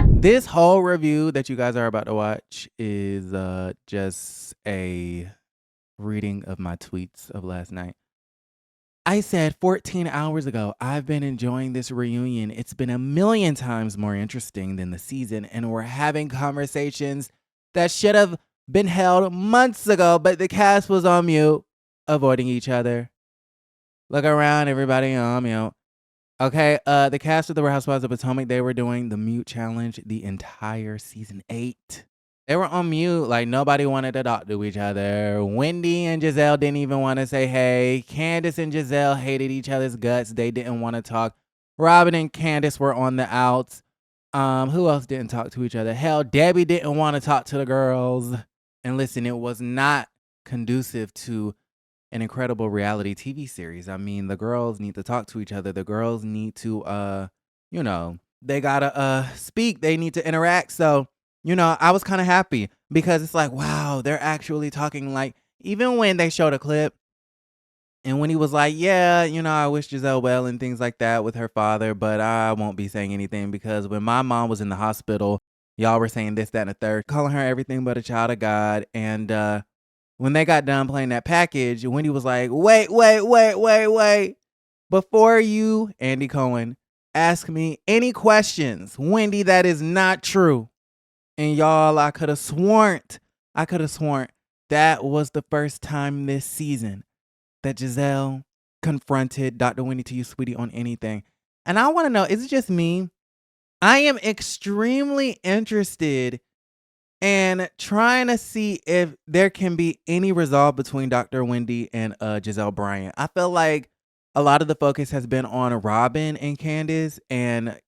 This whole review that you guys are about to watch is just a reading of my tweets of last night. I said 14 hours ago, I've been enjoying this reunion. It's been a million times more interesting than the season, and we're having conversations that should have been held months ago, but the cast was on mute, avoiding each other. Look around, everybody on mute. Okay, the cast of the Real Housewives of Potomac, they were doing the mute challenge the entire season 8. They were on mute, like nobody wanted to talk to each other. Wendy and Gizelle didn't even want to say hey. Candice and Gizelle hated each other's guts. They didn't want to talk. Robyn and Candice were on the outs. Who else didn't talk to each other? Hell, Debbie didn't want to talk to the girls. And listen, it was not conducive to an incredible reality TV series. I mean, the girls need to talk to each other. The girls need to, they gotta speak. They need to interact. So, I was kind of happy because it's like, wow, they're actually talking. Like, even when they showed a clip and when he was like, yeah, I wish Gizelle well and things like that with her father, but I won't be saying anything because when my mom was in the hospital, y'all were saying this, that, and the third, calling her everything but a child of God. And when they got done playing that package, Wendy was like, wait. Before you, Andy Cohen, ask me any questions, Wendy, that is not true. And y'all, I could have sworn that was the first time this season that Gizelle confronted Dr. Wendy to you, sweetie, on anything. And I want to know, is it just me? I am extremely interested and trying to see if there can be any resolve between Dr. Wendy and Gizelle Bryant. I feel like a lot of the focus has been on Robyn and Candice and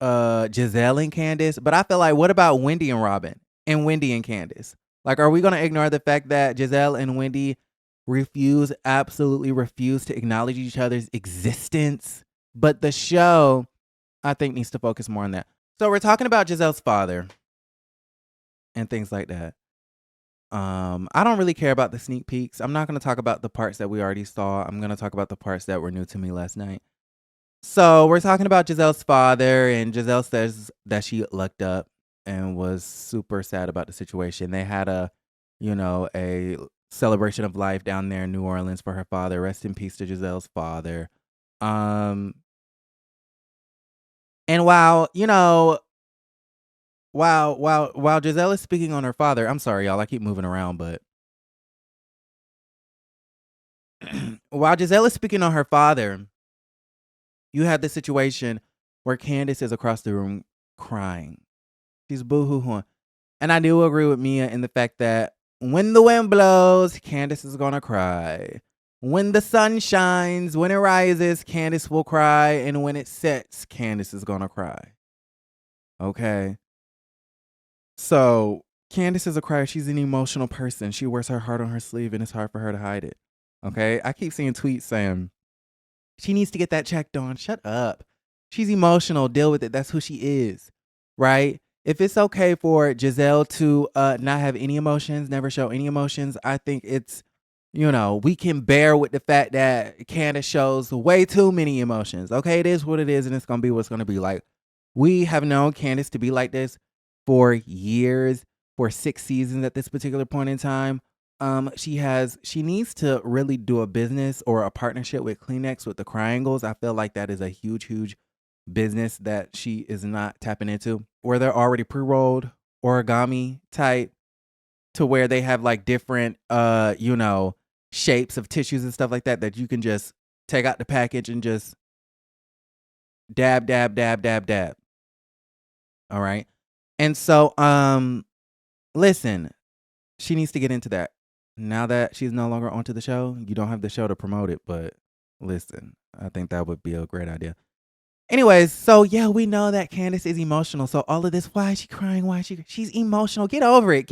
Gizelle and Candice. But I feel like, what about Wendy and Robyn and Wendy and Candice? Like, are we going to ignore the fact that Gizelle and Wendy absolutely refuse to acknowledge each other's existence? But the show, I think, needs to focus more on that. So we're talking about Giselle's father and things like that. I don't really care about the sneak peeks. I'm not going to talk about the parts that we already saw. I'm going to talk about the parts that were new to me last night. So we're talking about Giselle's father, and Gizelle says that she lucked up and was super sad about the situation. They had a celebration of life down there in New Orleans for her father. Rest in peace to Giselle's father. And while Gizelle is speaking on her father, I'm sorry, y'all, I keep moving around, but while Gizelle is speaking on her father, you have the situation where Candice is across the room crying. She's boo-hoo-hooing. And I do agree with Mia in the fact that when the wind blows, Candice is going to cry. When the sun shines, when it rises, Candice will cry. And when it sets, Candice is going to cry. Okay? So Candice is a crier. She's an emotional person. She wears her heart on her sleeve, and it's hard for her to hide it. Okay? I keep seeing tweets saying, she needs to get that checked on. Shut up. She's emotional. Deal with it. That's who she is. Right? If it's okay for Gizelle to not have any emotions, never show any emotions, I think it's, we can bear with the fact that Candice shows way too many emotions. Okay? It is what it is, and it's going to be what it's going to be. Like, we have known Candice to be like this for years, for 6 seasons at this particular point in time. She needs to really do a business or a partnership with Kleenex with the Triangles. I feel like that is a huge business that she is not tapping into, where they're already pre-rolled origami type, to where they have like different shapes of tissues and stuff like that you can just take out the package and just dab. All right. And so listen, she needs to get into that. Now that she's no longer onto the show, you don't have the show to promote it, but listen, I think that would be a great idea. Anyways, so yeah, we know that Candice is emotional. So all of this, why is she crying? She's emotional. Get over it.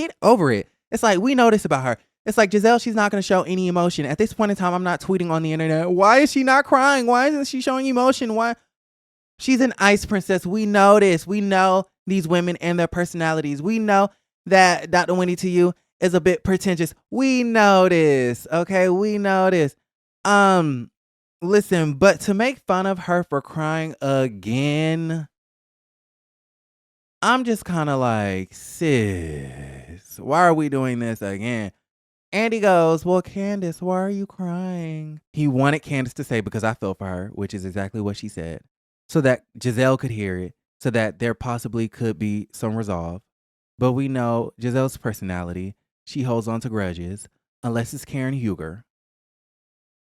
It's like, we know this about her. It's like, Gizelle, she's not going to show any emotion. At this point in time, I'm not tweeting on the internet, why is she not crying? Why isn't she showing emotion? Why? She's an ice princess. We know this. We know these women and their personalities. We know that Dr. Wendy to you is a bit pretentious. We know this. Okay, we know this. Listen, but to make fun of her for crying again, I'm just kind of like, sis, why are we doing this again? Andy goes, well, Candice, why are you crying? He wanted Candice to say, because I feel for her, which is exactly what she said, so that Gizelle could hear it, so that there possibly could be some resolve. But we know Giselle's personality. She holds on to grudges, unless it's Karen Huger.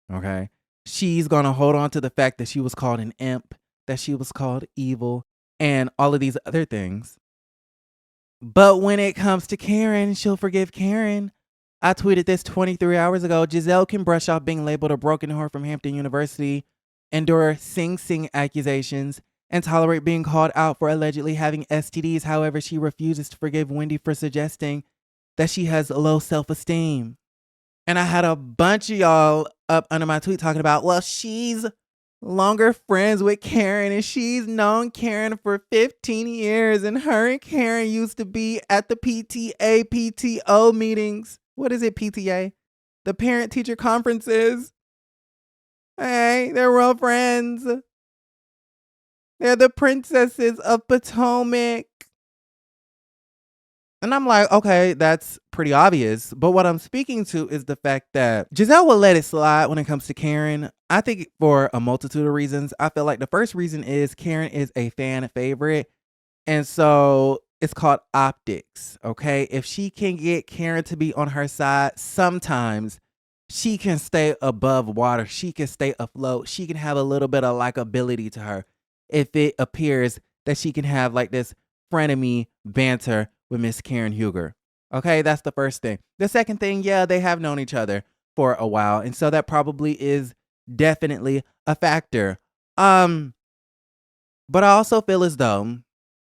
Okay? She's going to hold on to the fact that she was called an imp, that she was called evil, and all of these other things. But when it comes to Karen, she'll forgive Karen. I tweeted this 23 hours ago. Gizelle can brush off being labeled a broken whore from Hampton University, endure Sing accusations, and tolerate being called out for allegedly having STDs. However, she refuses to forgive Wendy for suggesting that she has low self-esteem. And I had a bunch of y'all up under my tweet talking about, well, she's longer friends with Karen and she's known Karen for 15 years and her and Karen used to be at the PTA, PTO meetings. What is it, PTA? The parent teacher conferences. Hey, they're real friends. They're the princesses of Potomac. And I'm like, okay, that's pretty obvious. But what I'm speaking to is the fact that Gizelle will let it slide when it comes to Karen. I think for a multitude of reasons. I feel like the first reason is Karen is a fan favorite. And so it's called optics, okay? If she can get Karen to be on her side, sometimes she can stay above water. She can stay afloat. She can have a little bit of likability to her if it appears that she can have like this frenemy banter with Miss Karen Huger. Okay, that's the first thing. The second thing, yeah, they have known each other for a while. And so that probably is definitely a factor. But I also feel as though,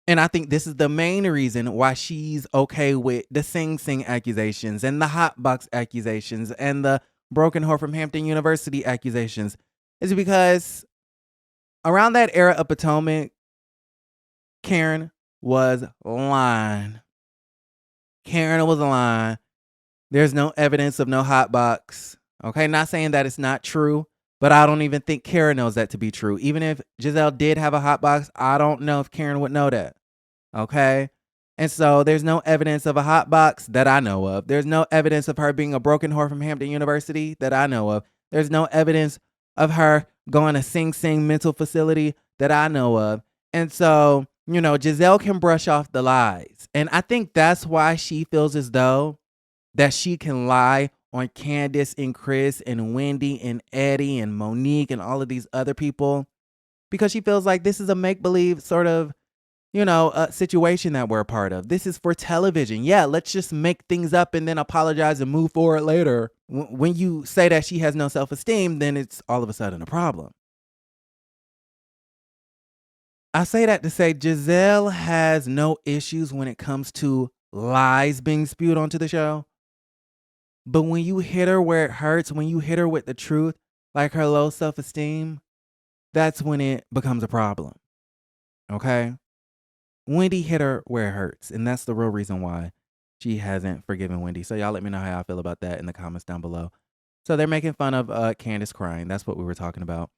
and I think this is the main reason why she's okay with the Sing accusations and the hot box accusations and the broken whore from Hampton University accusations, is because around that era of Potomac, Karen was lying. Karen was lying. There's no evidence of no hot box. Okay, not saying that it's not true, but I don't even think Karen knows that to be true. Even if Gizelle did have a hot box, I don't know if Karen would know that. Okay? And so there's no evidence of a hot box that I know of. There's no evidence of her being a broken whore from Hampton University that I know of. There's no evidence of her going to Sing mental facility that I know of. And so, you know, Gizelle can brush off the lies. And I think that's why she feels as though that she can lie on Candice and Chris and Wendy and Eddie and Monique and all of these other people, because she feels like this is a make-believe sort of, you know, a situation that we're a part of. This is for television. Yeah, let's just make things up and then apologize and move forward later. When you say that she has no self-esteem, then it's all of a sudden a problem. I say that to say Gizelle has no issues when it comes to lies being spewed onto the show. But when you hit her where it hurts, when you hit her with the truth, like her low self-esteem, that's when it becomes a problem. Okay? Wendy hit her where it hurts, and that's the real reason why she hasn't forgiven Wendy. So y'all let me know how I feel about that in the comments down below. So they're making fun of Candice crying. That's what we were talking about.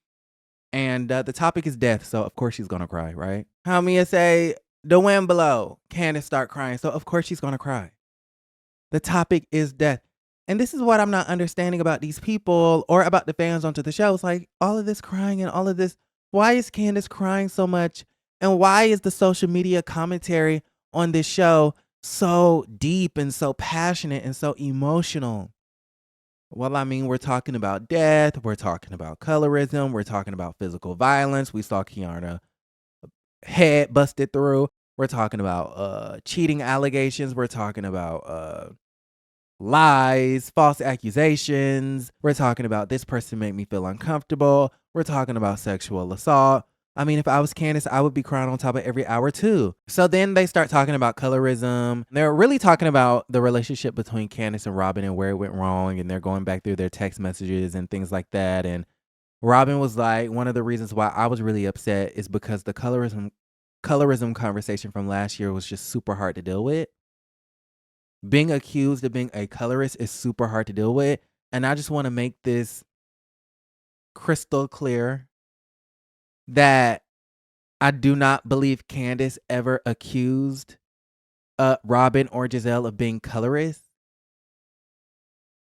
And the topic is death, so of course she's gonna cry, right? How Mia say, the wind below. Candice start crying, so of course she's gonna cry. The topic is death. And this is what I'm not understanding about these people or about the fans onto the show. It's like all of this crying and all of this. Why is Candice crying so much? And why is the social media commentary on this show so deep and so passionate and so emotional? Well, I mean, we're talking about death. We're talking about colorism. We're talking about physical violence. We saw Kiana head busted through. We're talking about cheating allegations. We're talking about lies, false accusations. We're talking about this person made me feel uncomfortable. We're talking about sexual assault. I mean, if I was Candice, I would be crying on top of every hour too. So then they start talking about colorism. They're really talking about the relationship between Candice and Robyn and where it went wrong. And they're going back through their text messages and things like that. And Robyn was like, one of the reasons why I was really upset is because the colorism conversation from last year was just super hard to deal with. Being accused of being a colorist is super hard to deal with. And I just want to make this crystal clear that I do not believe Candice ever accused Robyn or Gizelle of being colorist.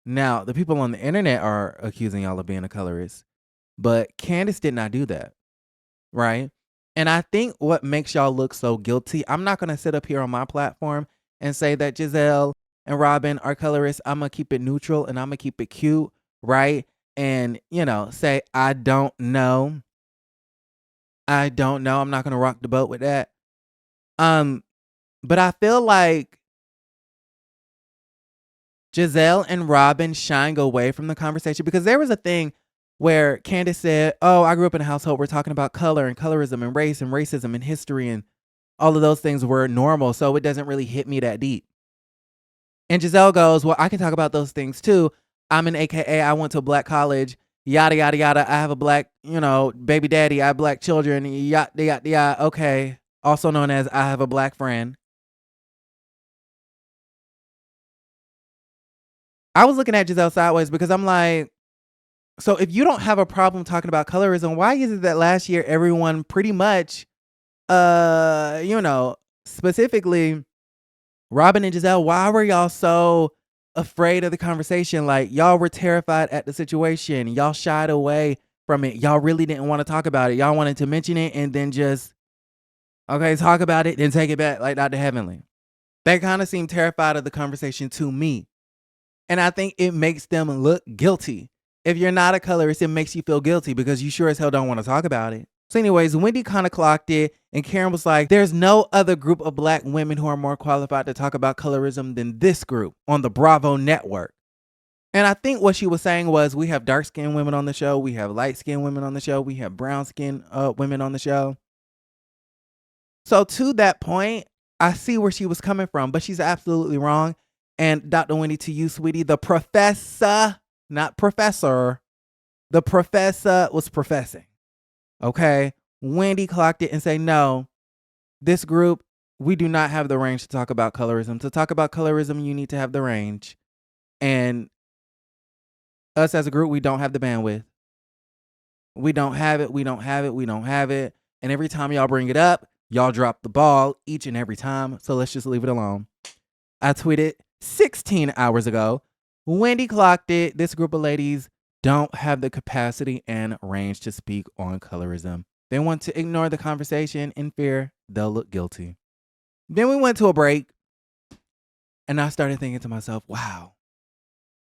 Now, the people on the internet are accusing y'all of being a colorist, but Candice did not do that, right? And I think what makes y'all look so guilty, I'm not going to sit up here on my platform and say that Gizelle and Robyn are colorists. I'm going to keep it neutral and I'm going to keep it cute, right? And, say, I don't know. I don't know. I'm not going to rock the boat with that. But I feel like Gizelle and Robyn shying away from the conversation because there was a thing where Candice said, oh, I grew up in a household where we're talking about color and colorism and race and racism and history and all of those things were normal. So it doesn't really hit me that deep. And Gizelle goes, well, I can talk about those things too. I'm an AKA. I went to a black college, yada, yada, yada. I have a black, baby daddy. I have black children, yada, yada, yada. Okay. Also known as I have a black friend. I was looking at Gizelle sideways because I'm like, so if you don't have a problem talking about colorism, why is it that last year everyone pretty much, specifically Robyn and Gizelle, why were y'all so afraid of the conversation? Like y'all were terrified at the situation. Y'all shied away from it. Y'all really didn't want to talk about it. Y'all wanted to mention it and then just, okay, talk about it, then take it back like Dr. Heavenly. They kind of seemed terrified of the conversation to me. And I think it makes them look guilty. If you're not a colorist, it makes you feel guilty because you sure as hell don't want to talk about it. So anyways, Wendy kind of clocked it and Karen was like, there's no other group of black women who are more qualified to talk about colorism than this group on the Bravo network. And I think what she was saying was we have dark-skinned women on the show. We have light-skinned women on the show. We have brown-skinned women on the show. So to that point, I see where she was coming from, but she's absolutely wrong. And Dr. Wendy, to you, sweetie, the professor, not professor, the professor was professing. Okay. Wendy clocked it and say, no, this group, we do not have the range to talk about colorism. To talk about colorism, you need to have the range. And us as a group, we don't have the bandwidth. We don't have it. We don't have it. We don't have it. And every time y'all bring it up, y'all drop the ball each and every time. So let's just leave it alone. I tweeted 16 hours ago. Wendy clocked it. This group of ladies don't have the capacity and range to speak on colorism. They want to ignore the conversation in fear they'll look guilty. Then we went to a break and I started thinking to myself, wow,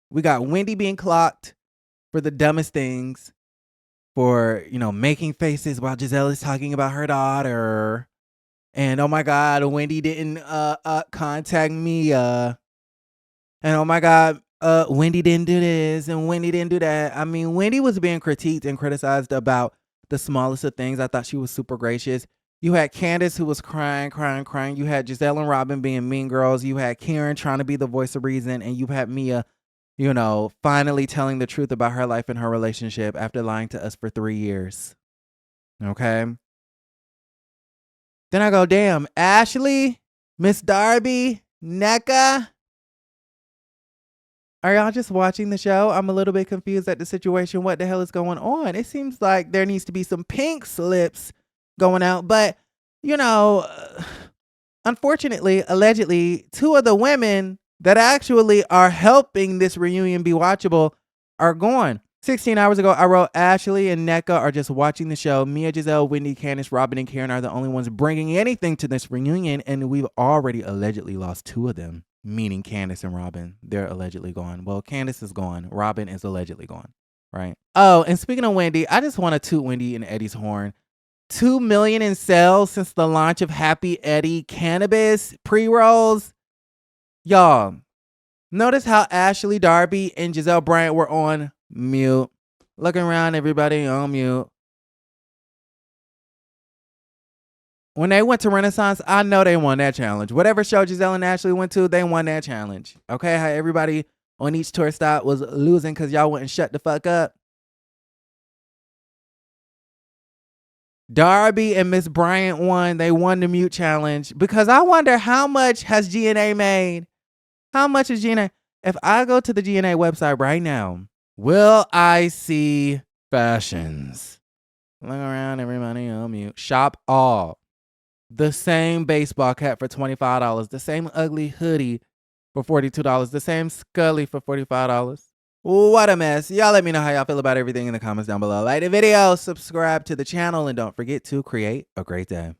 we got Wendy being clocked for the dumbest things, for, making faces while Gizelle is talking about her daughter. And oh my God, Wendy didn't contact Mia. And oh my God, Wendy didn't do this and Wendy didn't do that. I mean, Wendy was being critiqued and criticized about the smallest of things. I thought she was super gracious. You had Candice who was crying. You had Gizelle and Robyn being mean girls. You had Karen trying to be the voice of reason. And you had Mia, finally telling the truth about her life and her relationship after lying to us for 3 years. Okay. Then I go, damn, Ashley, Miss Darby, Nneka. Are y'all just watching the show? I'm a little bit confused at the situation. What the hell is going on? It seems like there needs to be some pink slips going out. But, unfortunately, allegedly, 2 of the women that actually are helping this reunion be watchable are gone. 16 hours ago, I wrote Ashley and Nneka are just watching the show. Mia, Gizelle, Wendy, Candice, Robyn, and Karen are the only ones bringing anything to this reunion. And we've already allegedly lost 2 of them, meaning Candice and Robyn. They're allegedly gone. Well, Candice is gone. Robyn is allegedly gone, right? Oh, and speaking of Wendy, I just want to toot Wendy and Eddie's horn. 2 million in sales since the launch of Happy Eddie cannabis pre-rolls. Y'all, notice how Ashley, Darby, and Gizelle Bryant were on mute. Looking around, everybody on mute. When they went to Renaissance, I know they won that challenge. Whatever show Gizelle and Ashley went to, they won that challenge. Okay, how everybody on each tour stop was losing because y'all wouldn't shut the fuck up. Darby and Miss Bryant won. They won the mute challenge because I wonder how much has GNA made? How much is GNA? If I go to the GNA website right now, will I see fashions? Look around, everybody on mute. Shop all. The same baseball cap for $25. The same ugly hoodie for $42. The same Scully for $45. What a mess. Y'all let me know how y'all feel about everything in the comments down below. Like the video, subscribe to the channel, and don't forget to create a great day.